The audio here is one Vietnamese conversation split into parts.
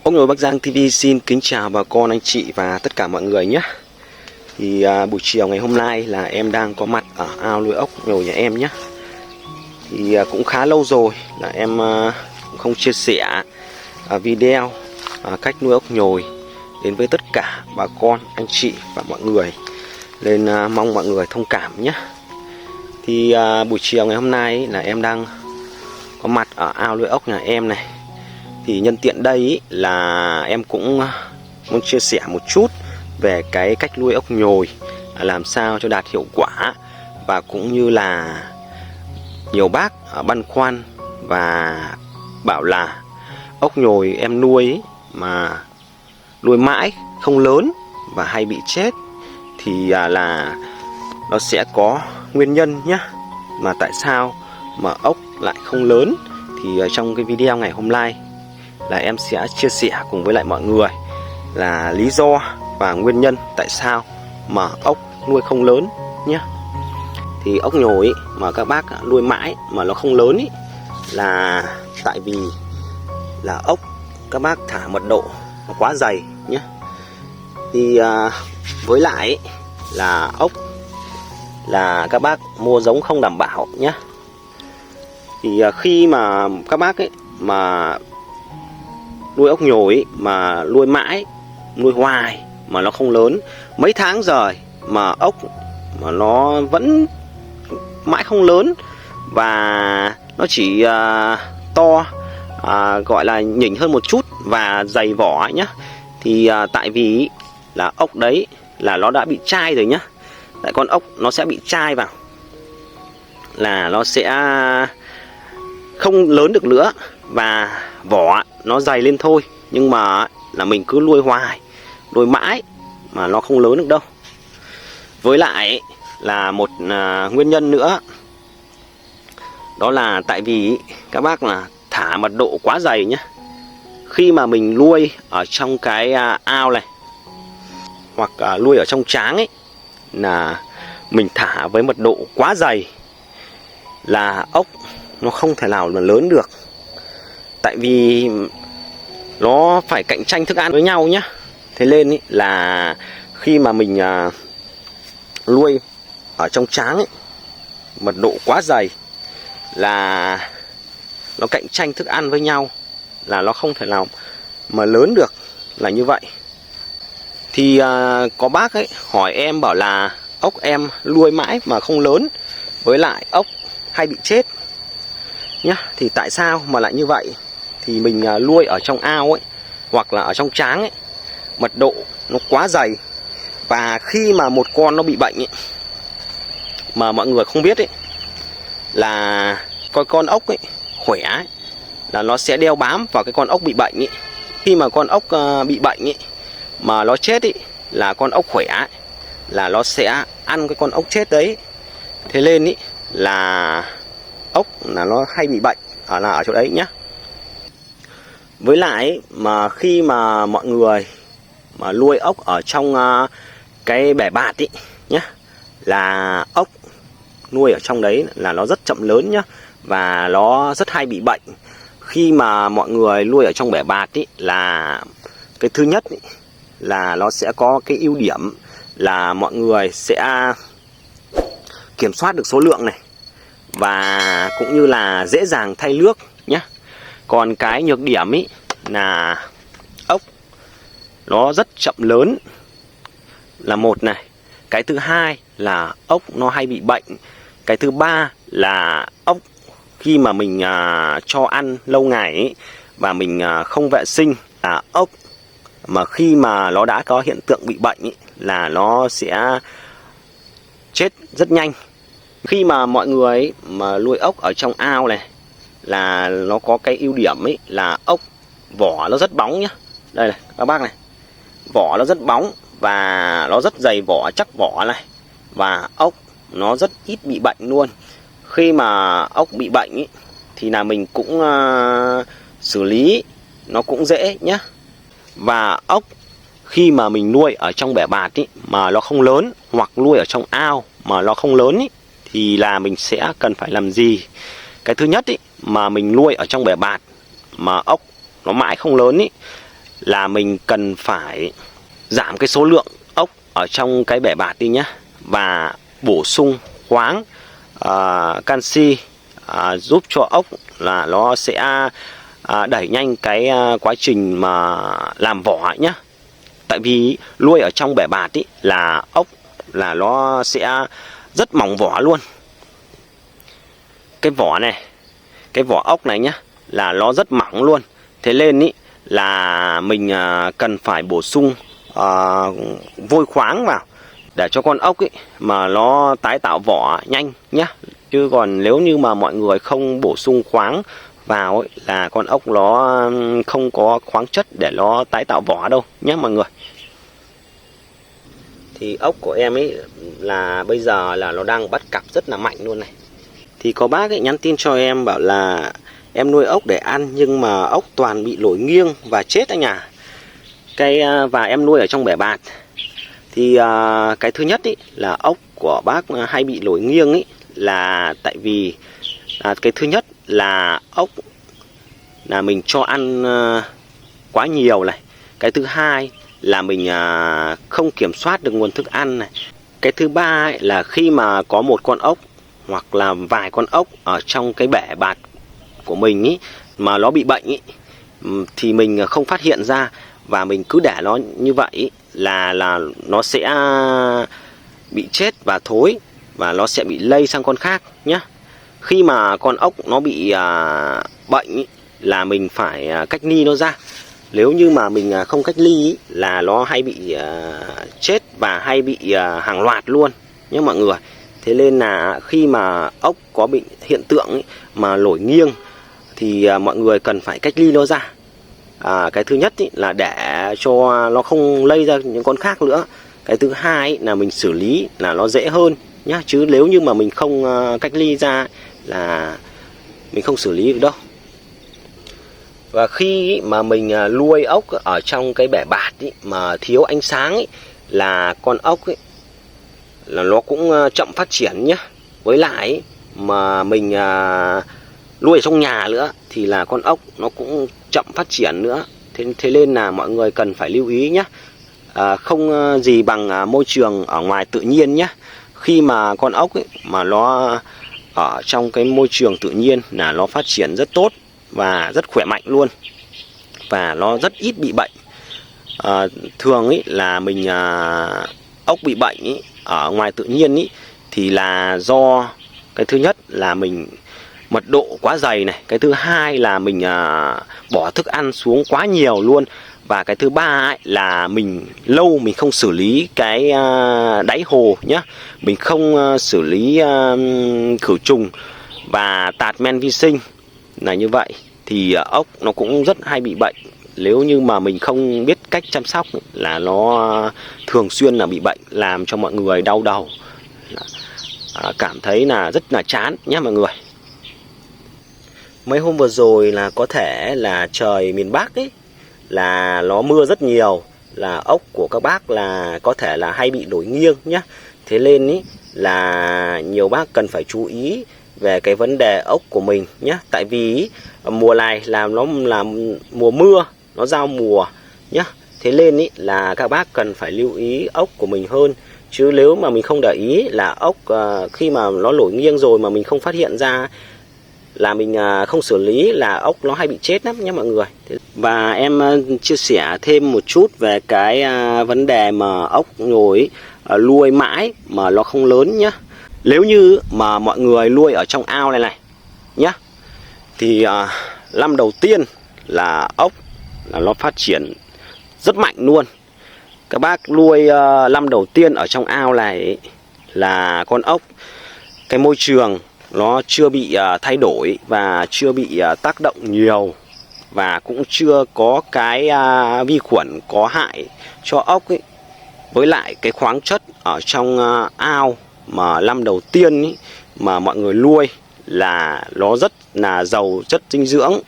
Ốc nhồi Bắc Giang TV xin kính chào bà con, anh chị và tất cả mọi người nhé. Thì buổi chiều ngày hôm nay là em đang có mặt ở ao nuôi ốc nhồi nhà em nhé. Thì cũng khá lâu rồi là em không chia sẻ video cách nuôi ốc nhồi đến với tất cả bà con, anh chị và mọi người. Nên mong mọi người thông cảm nhé. Thì buổi chiều ngày hôm nay là em đang có mặt ở ao nuôi ốc nhà em này. Thì nhân tiện đây là em cũng muốn chia sẻ một chút về cái cách nuôi ốc nhồi làm sao cho đạt hiệu quả, và cũng như là nhiều bác băn khoăn và bảo là ốc nhồi em nuôi mà nuôi mãi không lớn và hay bị chết thì là nó sẽ có nguyên nhân nhé. Mà tại sao mà ốc lại không lớn thì trong cái video ngày hôm nay là em sẽ chia sẻ cùng với lại mọi người là lý do và nguyên nhân tại sao mà ốc nuôi không lớn nhé. Thì ốc nhồi mà các bác nuôi mãi mà nó không lớn là tại vì là ốc các bác thả mật độ nó quá dày nhé. Thì với lại là ốc là các bác mua giống không đảm bảo nhé. Thì khi mà các bác mà nuôi ốc nhồi mà nuôi mãi, nuôi hoài mà nó không lớn, mấy tháng rồi mà ốc mà nó vẫn mãi không lớn và nó chỉ to, gọi là nhỉnh hơn một chút và dày vỏ nhá. Thì tại vì là ốc đấy là nó đã bị chai rồi nhá. Tại con ốc nó sẽ bị chai vào là nó sẽ không lớn được nữa và vỏ nó dày lên thôi. Nhưng mà là mình cứ nuôi hoài, nuôi mãi mà nó không lớn được đâu. Với lại là một nguyên nhân nữa, đó là tại vì các bác là thả mật độ quá dày nhé. Khi mà mình nuôi ở trong cái ao này hoặc nuôi ở trong tráng là mình thả với mật độ quá dày là ốc nó không thể nào mà lớn được. Tại vì nó phải cạnh tranh thức ăn với nhau nhé. Thế nên là khi mà mình nuôi ở trong tráng mật độ quá dày là nó cạnh tranh thức ăn với nhau là nó không thể nào mà lớn được, là như vậy. Thì có bác hỏi em bảo là ốc em nuôi mãi mà không lớn, với lại ốc hay bị chết nhá. Thì tại sao mà lại như vậy? Thì mình nuôi ở trong ao hoặc là ở trong tráng mật độ nó quá dày, và khi mà một con nó bị bệnh mà mọi người không biết là con ốc khỏe là nó sẽ đeo bám vào cái con ốc bị bệnh Khi mà con ốc bị bệnh mà nó chết là con ốc khỏe là nó sẽ ăn cái con ốc chết đấy. Thế nên là ốc là nó hay bị bệnh ở chỗ đấy nhá. Với lại mà khi mà mọi người mà nuôi ốc ở trong cái bể bạt nhá, là ốc nuôi ở trong đấy là nó rất chậm lớn nhá, và nó rất hay bị bệnh. Khi mà mọi người nuôi ở trong bể bạt là cái thứ nhất là nó sẽ có cái ưu điểm là mọi người sẽ kiểm soát được số lượng này, và cũng như là dễ dàng thay nước nhé. Còn cái nhược điểm là ốc nó rất chậm lớn là một này. Cái thứ hai là ốc nó hay bị bệnh. Cái thứ ba là ốc khi mà mình cho ăn lâu ngày và mình không vệ sinh là ốc mà khi mà nó đã có hiện tượng bị bệnh là nó sẽ chết rất nhanh. Khi mà mọi người mà nuôi ốc ở trong ao này là nó có cái ưu điểm là ốc vỏ nó rất bóng nhá. Đây này các bác này, vỏ nó rất bóng và nó rất dày vỏ, chắc vỏ này, và ốc nó rất ít bị bệnh luôn. Khi mà ốc bị bệnh thì là mình cũng xử lý nó cũng dễ nhá. Và ốc khi mà mình nuôi ở trong bể bạt mà nó không lớn, hoặc nuôi ở trong ao mà nó không lớn thì là mình sẽ cần phải làm gì? Cái thứ nhất ý, mà mình nuôi ở trong bể bạt mà ốc nó mãi không lớn ý, là mình cần phải giảm cái số lượng ốc ở trong cái bể bạt đi nhé, và bổ sung khoáng, canxi, giúp cho ốc là nó sẽ đẩy nhanh cái quá trình mà làm vỏ nhé. Tại vì nuôi ở trong bể bạt ý, là ốc là nó sẽ rất mỏng vỏ luôn. Cái vỏ này, cái vỏ ốc này nhá, là nó rất mỏng luôn. Thế nên ý, là mình cần phải bổ sung vôi khoáng vào để cho con ốc ấy mà nó tái tạo vỏ nhanh nhá. Chứ còn nếu như mà mọi người không bổ sung khoáng vào ấy, là con ốc nó không có khoáng chất để nó tái tạo vỏ đâu nhé mọi người. Thì ốc của em ấy là bây giờ là nó đang bắt cặp rất là mạnh luôn này. Thì có bác ấy nhắn tin cho em bảo là em nuôi ốc để ăn nhưng mà ốc toàn bị nổi nghiêng và chết anh à. Và em nuôi ở trong bể bạt. Thì cái thứ nhất ý, là ốc của bác hay bị nổi nghiêng ý, là tại vì cái thứ nhất là ốc là mình cho ăn quá nhiều này. Cái thứ hai là mình không kiểm soát được nguồn thức ăn này. Cái thứ ba ấy, là khi mà có một con ốc hoặc là vài con ốc ở trong cái bể bạt của mình ý, mà nó bị bệnh ý, thì mình không phát hiện ra và mình cứ để nó như vậy ý, là nó sẽ bị chết và thối và nó sẽ bị lây sang con khác nhé. Khi mà con ốc nó bị bệnh ý, là mình phải cách ly nó ra. Nếu như mà mình không cách ly ý, là nó hay bị chết và hay bị hàng loạt luôn nhé mọi người. Thế nên là khi mà ốc có bị hiện tượng ý, mà nổi nghiêng thì mọi người cần phải cách ly nó ra. Cái thứ nhất ý, là để cho nó không lây ra những con khác nữa. Cái thứ hai ý, là mình xử lý là nó dễ hơn nhá. Chứ nếu như mà mình không cách ly ra là mình không xử lý được đâu. Và khi mà mình nuôi ốc ở trong cái bể bạt ý, mà thiếu ánh sáng ý, là con ốc ý, là nó cũng chậm phát triển nhé. Với lại mà mình nuôi ở trong nhà nữa thì là con ốc nó cũng chậm phát triển nữa. Thế nên là mọi người cần phải lưu ý nhé. Không gì bằng môi trường ở ngoài tự nhiên nhé. Khi mà con ốc ấy, mà nó ở trong cái môi trường tự nhiên là nó phát triển rất tốt và rất khỏe mạnh luôn, và nó rất ít bị bệnh. Thường ấy là mình ốc bị bệnh ấy, ở ngoài tự nhiên ấy, thì là do cái thứ nhất là mình mật độ quá dày này, cái thứ hai là mình bỏ thức ăn xuống quá nhiều luôn, và cái thứ ba ấy là mình lâu mình không xử lý cái đáy hồ nhá, mình không xử lý khử trùng và tạt men vi sinh là như vậy, thì ốc nó cũng rất hay bị bệnh. Nếu như mà mình không biết cách chăm sóc là nó thường xuyên là bị bệnh, làm cho mọi người đau đầu, cảm thấy là rất là chán nhé mọi người. Mấy hôm vừa rồi là có thể là trời miền Bắc ấy là nó mưa rất nhiều, là ốc của các bác là có thể là hay bị nổi nghiêng nhé. Thế nên ý, là nhiều bác cần phải chú ý về cái vấn đề ốc của mình nhé. Tại vì mùa này là nó là mùa mưa, nó giao mùa nhé. Thế nên ý, là các bác cần phải lưu ý ốc của mình hơn. Chứ nếu mà mình không để ý là ốc khi mà nó nổi nghiêng rồi mà mình không phát hiện ra, là mình không xử lý, là ốc nó hay bị chết lắm nhé mọi người. Và em chia sẻ thêm một chút về cái vấn đề mà ốc nhồi nuôi mãi mà nó không lớn nhé. Nếu như mà mọi người nuôi ở trong ao này nhé, thì năm đầu tiên là ốc là nó phát triển rất mạnh luôn. Các bác nuôi năm đầu tiên ở trong ao này là con ốc, cái môi trường nó chưa bị thay đổi và chưa bị tác động nhiều, và cũng chưa có cái vi khuẩn có hại cho ốc ấy. Với lại cái khoáng chất ở trong ao mà năm đầu tiên ấy, mà mọi người nuôi là nó rất là giàu chất dinh dưỡng,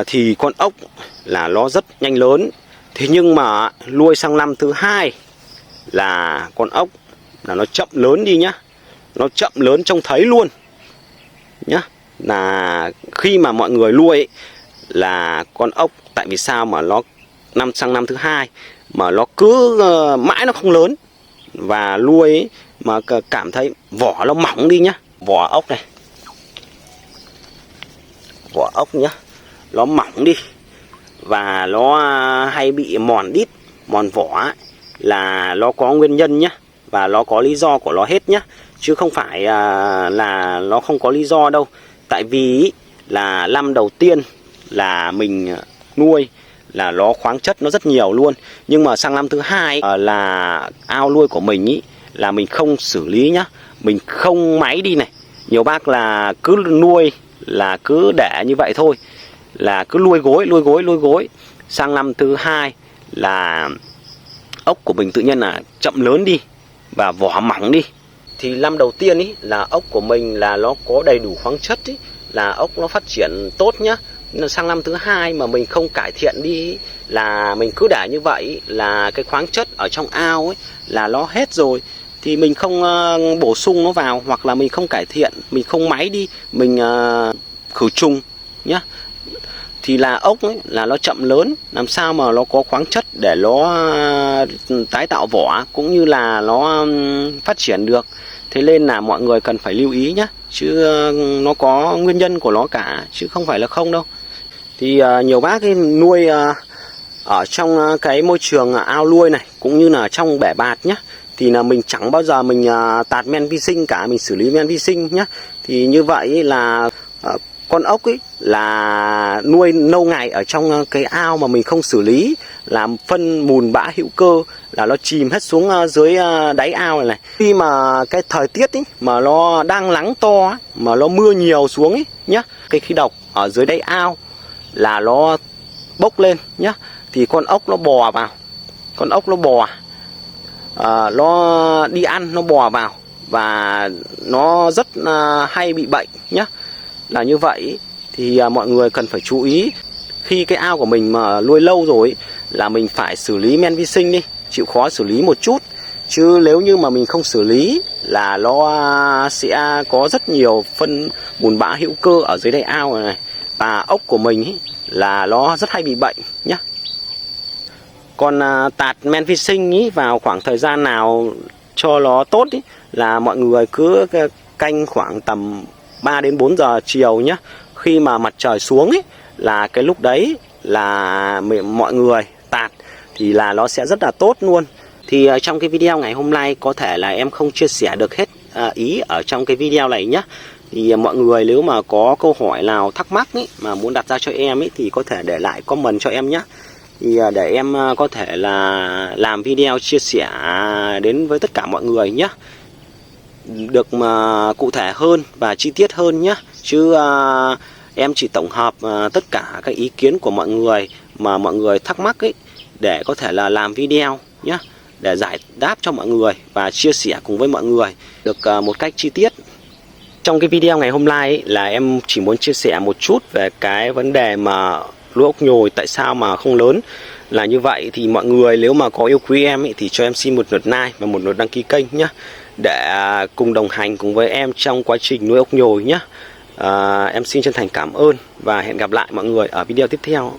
thì con ốc là nó rất nhanh lớn. Thế nhưng mà nuôi sang năm thứ hai là con ốc là nó chậm lớn đi nhá, nó chậm lớn trông thấy luôn. nhá. Là khi mà mọi người nuôi ấy, là con ốc, tại vì sao mà nó sang năm thứ hai mà nó cứ mãi nó không lớn, và nuôi ấy, mà cảm thấy vỏ nó mỏng đi nhá. Vỏ ốc này, vỏ ốc nhá, nó mỏng đi và nó hay bị mòn đít, mòn vỏ ấy, là nó có nguyên nhân nhá, và nó có lý do của nó hết nhá, chứ không phải là nó không có lý do đâu. Tại vì là năm đầu tiên là mình nuôi là nó khoáng chất nó rất nhiều luôn, nhưng mà sang năm thứ hai là ao nuôi của mình ý, là mình không xử lý nhá, mình không máy đi này. Nhiều bác là cứ nuôi là cứ để như vậy thôi, là cứ nuôi gối. Sang năm thứ hai là ốc của mình tự nhiên là chậm lớn đi và vỏ mỏng đi. Thì năm đầu tiên ý là ốc của mình là nó có đầy đủ khoáng chất ý, là ốc nó phát triển tốt nhá. Sang năm thứ hai mà mình không cải thiện đi, là mình cứ để như vậy, là cái khoáng chất ở trong ao ấy là nó hết rồi, thì mình không bổ sung nó vào, hoặc là mình không cải thiện, mình không máy đi, mình khử trùng nhá, thì là ốc ấy là nó chậm lớn, làm sao mà nó có khoáng chất để nó tái tạo vỏ cũng như là nó phát triển được. Thế nên là mọi người cần phải lưu ý nhé, chứ nó có nguyên nhân của nó cả, chứ không phải là không đâu. Thì nhiều bác ấy nuôi ở trong cái môi trường ao nuôi này, cũng như là trong bể bạt nhé, thì là mình chẳng bao giờ mình tạt men vi sinh cả, mình xử lý men vi sinh nhé. Thì như vậy là con ốc ấy là nuôi lâu ngày ở trong cái ao mà mình không xử lý, làm phân mùn bã hữu cơ là nó chìm hết xuống dưới đáy ao này. Khi mà cái thời tiết ấy mà nó đang nắng to ấy, mà nó mưa nhiều xuống ấy nhá, cái khí độc ở dưới đáy ao là nó bốc lên nhá, thì con ốc nó bò vào, con ốc nó bò nó đi ăn, nó bò vào và nó rất hay bị bệnh nhá. Là như vậy thì mọi người cần phải chú ý, khi cái ao của mình mà nuôi lâu rồi là mình phải xử lý men vi sinh đi, chịu khó xử lý một chút, chứ nếu như mà mình không xử lý là nó sẽ có rất nhiều phân bùn bã hữu cơ ở dưới đáy ao này, và ốc của mình ý, là nó rất hay bị bệnh nhá. Còn tạt men vi sinh ý vào khoảng thời gian nào cho nó tốt ý, là mọi người cứ canh khoảng tầm 3 đến 4 giờ chiều nhé. Khi mà mặt trời xuống ấy, là cái lúc đấy là mọi người tạt thì là nó sẽ rất là tốt luôn. Thì trong cái video ngày hôm nay có thể là em không chia sẻ được hết ý ở trong cái video này nhé. Thì mọi người nếu mà có câu hỏi nào thắc mắc ấy, mà muốn đặt ra cho em ấy, thì có thể để lại comment cho em nhé. Thì để em có thể là làm video chia sẻ đến với tất cả mọi người nhé, được mà cụ thể hơn và chi tiết hơn nhé. Chứ em chỉ tổng hợp tất cả các ý kiến của mọi người mà mọi người thắc mắc ấy, để có thể là làm video nhé, để giải đáp cho mọi người và chia sẻ cùng với mọi người được một cách chi tiết. Trong cái video ngày hôm nay ấy, là em chỉ muốn chia sẻ một chút về cái vấn đề mà lúa ốc nhồi tại sao mà không lớn là như vậy. Thì mọi người nếu mà có yêu quý em ấy, thì cho em xin một lượt like và một lượt đăng ký kênh nhé, để cùng đồng hành cùng với em trong quá trình nuôi ốc nhồi nhé. Em xin chân thành cảm ơn và hẹn gặp lại mọi người ở video tiếp theo.